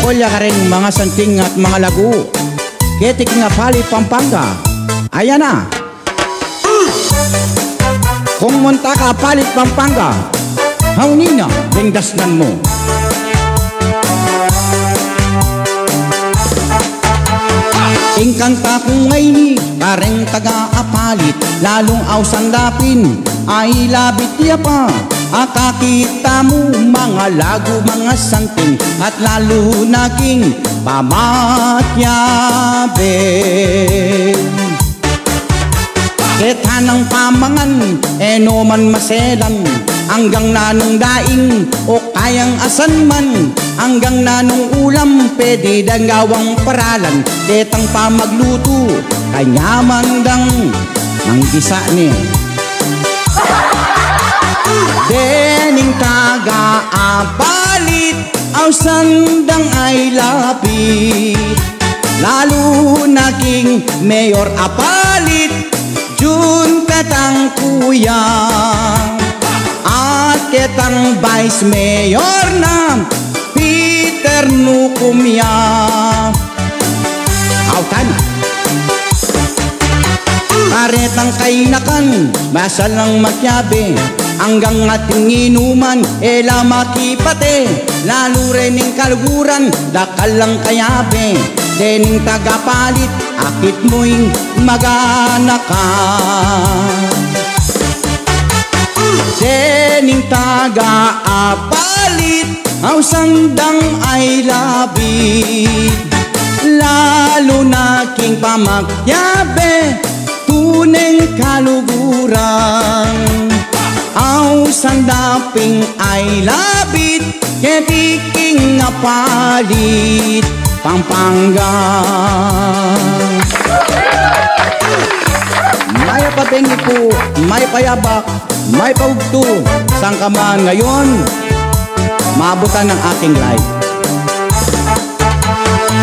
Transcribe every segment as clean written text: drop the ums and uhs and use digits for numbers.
kolya ka rin mga santing at mga lagu. Ketik nga pali Pampanga. Ayan na. Kung munta ka palit Pampanga, haunin na, bingdasnan mo. Ingkanta kong ngayon, kareng taga-apalit, lalong awsandapin, ay labit niya pa. Akakita mo mga lagu, mga santing, at lalo naging pamatyabin. Kita ng pamangan, eno man maselan, hanggang nanong daing o kayang asan man, hanggang nanong ulam pwede dangawang paralan. Detang pa magluto, kanya mandang manggisa ni. Dening taga-apalit, aw sandang ay lapit, lalo naging mayor apalit, Jun katang kuya, at ketang vice mayor na Peter Nukumya. Autan karetang kainakan, basal ng matyabe, hanggang ating inuman, ela makipate, lalo rin ng kaluguran, dakal lang kayabe. Dening tagapalit, akit mo'y maganaka. Dening taga-apalit, aw sandang ay labit, lalo naking pamakyabe, tuneng kaluguran. Aw sandaping ay labit, ketiking apalit Pampanga. May pabengi po, may payabak, may paugto, sang kaman ngayon, maabutan ng aking life.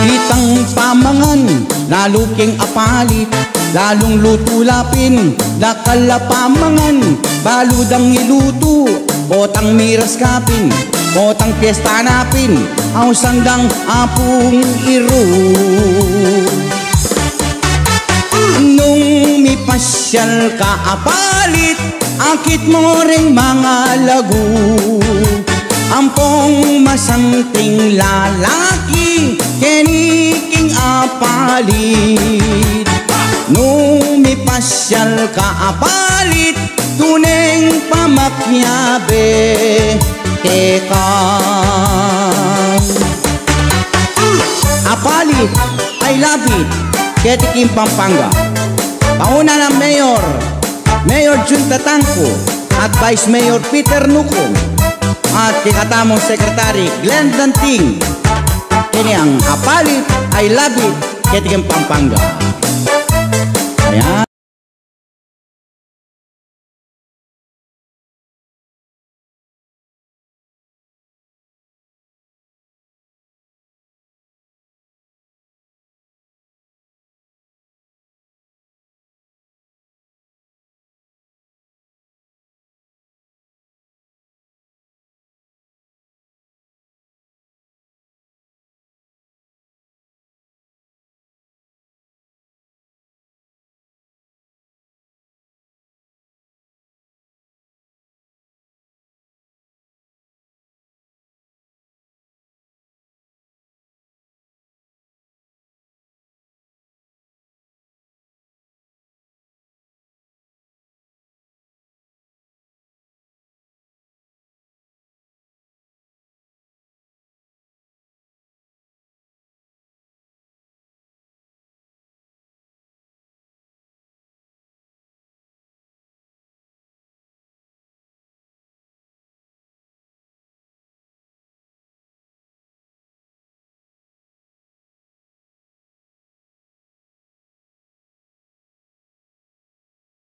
Kitang pamangan, lalo king apalit, lalong lutulapin, dakala pamangan, baludang iluto, botang miras kapin, botang piyesta napin, aw sandang apong iru. Nung mipasyal ka apalit, akit mo ring mga lagu, ampong masanting lalaki, keniking apalit. Nung mipasyal ka apalit, tuneng pamakyabe, teka. Apalit ay labit, ketiking Pampanga. Pauna ng Mayor Jun Tatangco, at Vice Mayor Peter Nukum, at kikatamong Secretary Glenn Danting. Kini ang apalit ay labit, ketiking Pampanga. Ayan.